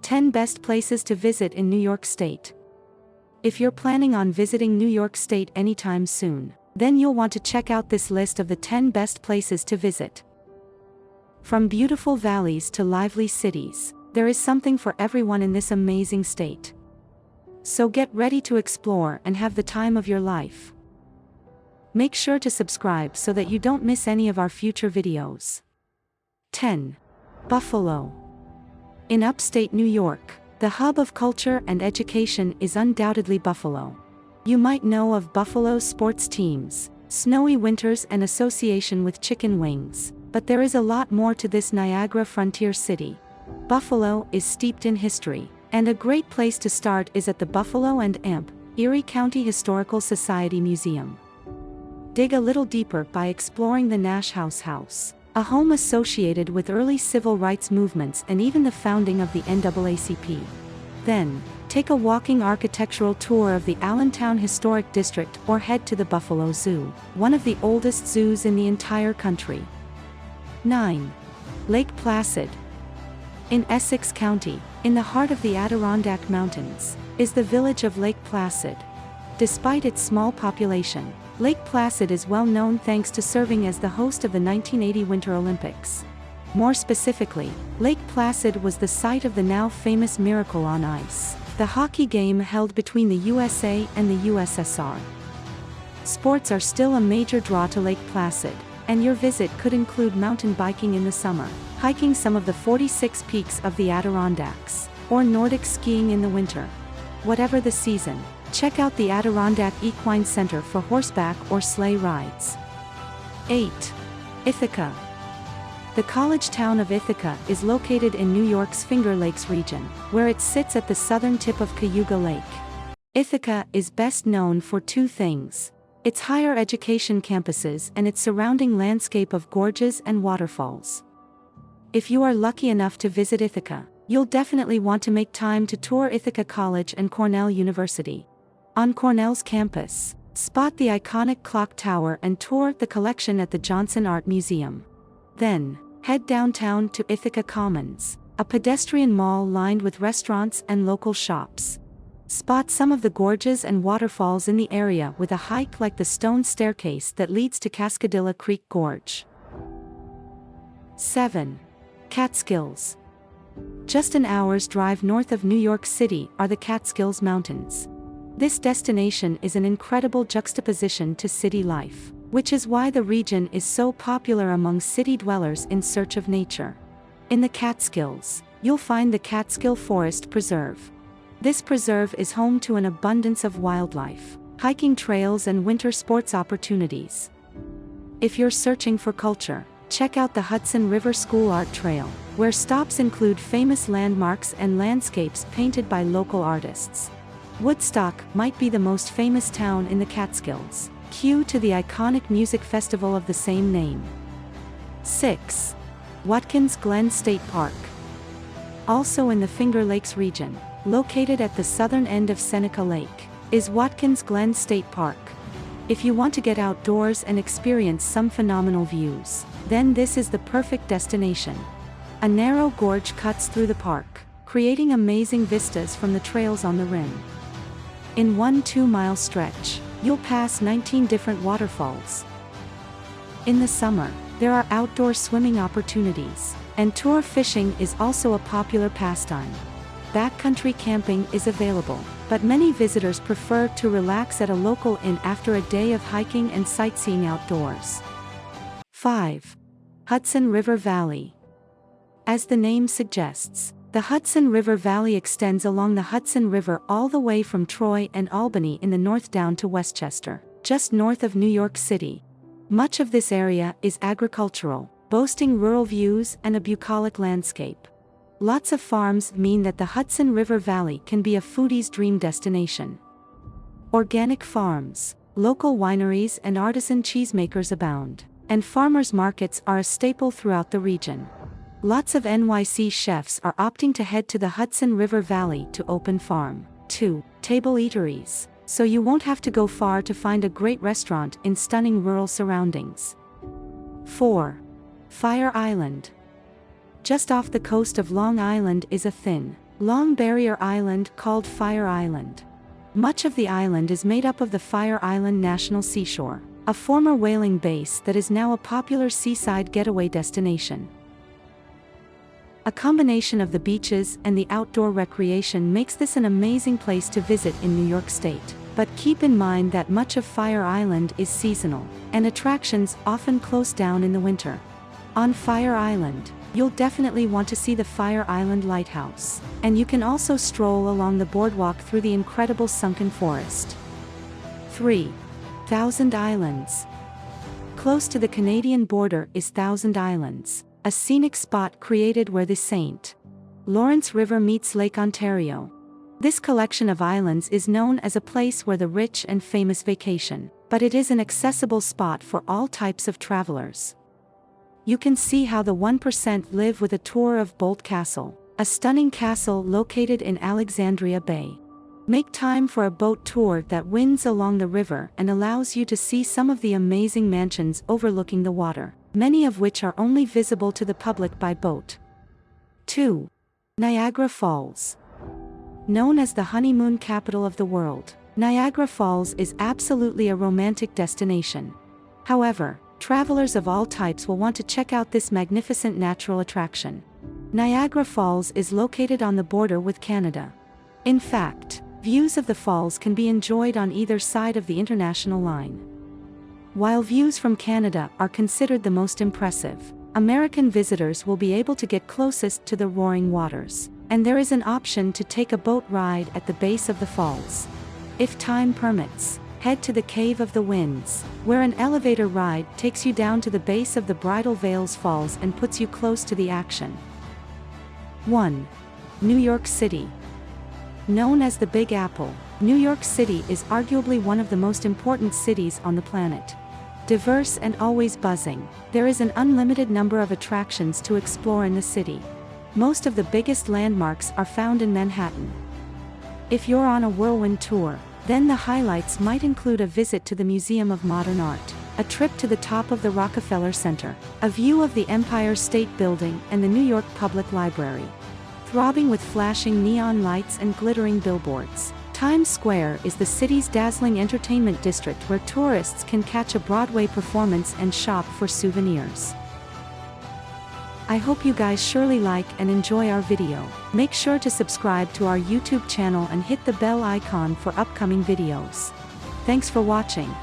10 Best Places to Visit in New York State. If you're planning on visiting New York State anytime soon, then you'll want to check out this list of the 10 best places to visit. From beautiful valleys to lively cities, there is something for everyone in this amazing state. So get ready to explore and have the time of your life. Make sure to subscribe so that you don't miss any of our future videos. 10. Buffalo. In upstate New York, the hub of culture and education is undoubtedly Buffalo. You might know of Buffalo's sports teams, snowy winters and association with chicken wings, but there is a lot more to this Niagara frontier city. Buffalo is steeped in history, and a great place to start is at the Buffalo and Erie County Historical Society Museum. Dig a little deeper by exploring the Nash House, a home associated with early civil rights movements and even the founding of the NAACP. Then, take a walking architectural tour of the Allentown Historic District or head to the Buffalo Zoo, one of the oldest zoos in the entire country. 9. Lake Placid. In Essex County, in the heart of the Adirondack Mountains, is the village of Lake Placid. Despite its small population, Lake Placid is well known thanks to serving as the host of the 1980 Winter Olympics. More specifically, Lake Placid was the site of the now famous Miracle on Ice, the hockey game held between the USA and the USSR. Sports are still a major draw to Lake Placid, and your visit could include mountain biking in the summer, hiking some of the 46 peaks of the Adirondacks, or Nordic skiing in the winter. Whatever the season, check out the Adirondack Equine Center for horseback or sleigh rides. 8. Ithaca. The college town of Ithaca is located in New York's Finger Lakes region, where it sits at the southern tip of Cayuga Lake. Ithaca is best known for two things: its higher education campuses and its surrounding landscape of gorges and waterfalls. If you are lucky enough to visit Ithaca, you'll definitely want to make time to tour Ithaca College and Cornell University. On Cornell's campus, spot the iconic clock tower and tour the collection at the Johnson Art Museum. Then, head downtown to Ithaca Commons, a pedestrian mall lined with restaurants and local shops. Spot some of the gorges and waterfalls in the area with a hike like the stone staircase that leads to Cascadilla Creek Gorge. 7. Catskills. Just an hour's drive north of New York City are the Catskills Mountains. This destination is an incredible juxtaposition to city life, which is why the region is so popular among city dwellers in search of nature. In the Catskills, you'll find the Catskill Forest Preserve. This preserve is home to an abundance of wildlife, hiking trails and winter sports opportunities. If you're searching for culture, check out the Hudson River School Art Trail, where stops include famous landmarks and landscapes painted by local artists. Woodstock might be the most famous town in the Catskills, cue to the iconic music festival of the same name. 6. Watkins Glen State Park. Also in the Finger Lakes region, located at the southern end of Seneca Lake, is Watkins Glen State Park. If you want to get outdoors and experience some phenomenal views, then this is the perfect destination. A narrow gorge cuts through the park, creating amazing vistas from the trails on the rim. In one 2-mile stretch, you'll pass 19 different waterfalls. In the summer, there are outdoor swimming opportunities, and tour fishing is also a popular pastime. Backcountry camping is available, but many visitors prefer to relax at a local inn after a day of hiking and sightseeing outdoors. 5. Hudson River Valley. As the name suggests, the Hudson River Valley extends along the Hudson River all the way from Troy and Albany in the north down to Westchester, just north of New York City. Much of this area is agricultural, boasting rural views and a bucolic landscape. Lots of farms mean that the Hudson River Valley can be a foodie's dream destination. Organic farms, local wineries and artisan cheesemakers abound, and farmers markets are a staple throughout the region. Lots of NYC chefs are opting to head to the Hudson River Valley to open farm-to-table eateries, so you won't have to go far to find a great restaurant in stunning rural surroundings. 4. Fire Island. Just off the coast of Long Island is a thin, Long Barrier Island, called Fire Island. Much of the island is made up of the Fire Island National Seashore, a former whaling base that is now a popular seaside getaway destination. A combination of the beaches and the outdoor recreation makes this an amazing place to visit in New York State. But keep in mind that much of Fire Island is seasonal, and attractions often close down in the winter. On Fire Island, you'll definitely want to see the Fire Island Lighthouse, and you can also stroll along the boardwalk through the incredible sunken forest. 3. Thousand Islands. Close to the Canadian border is Thousand Islands, a scenic spot created where the St. Lawrence River meets Lake Ontario. This collection of islands is known as a place where the rich and famous vacation, but it is an accessible spot for all types of travelers. You can see how the 1% live with a tour of Bolt Castle, a stunning castle located in Alexandria Bay. Make time for a boat tour that winds along the river and allows you to see some of the amazing mansions overlooking the water, many of which are only visible to the public by boat. 2. Niagara Falls. Known as the honeymoon capital of the world, Niagara Falls is absolutely a romantic destination. However, travelers of all types will want to check out this magnificent natural attraction. Niagara Falls is located on the border with Canada. In fact, views of the falls can be enjoyed on either side of the international line. While views from Canada are considered the most impressive, American visitors will be able to get closest to the roaring waters, and there is an option to take a boat ride at the base of the falls. If time permits, head to the Cave of the Winds, where an elevator ride takes you down to the base of the Bridal Veils Falls and puts you close to the action. 1. New York City. Known as the Big Apple, New York City is arguably one of the most important cities on the planet. Diverse and always buzzing, there is an unlimited number of attractions to explore in the city. Most of the biggest landmarks are found in Manhattan. If you're on a whirlwind tour, then the highlights might include a visit to the Museum of Modern Art, a trip to the top of the Rockefeller Center, a view of the Empire State Building and the New York Public Library. Throbbing with flashing neon lights and glittering billboards, Times Square is the city's dazzling entertainment district where tourists can catch a Broadway performance and shop for souvenirs. I hope you guys surely like and enjoy our video. Make sure to subscribe to our YouTube channel and hit the bell icon for upcoming videos. Thanks for watching.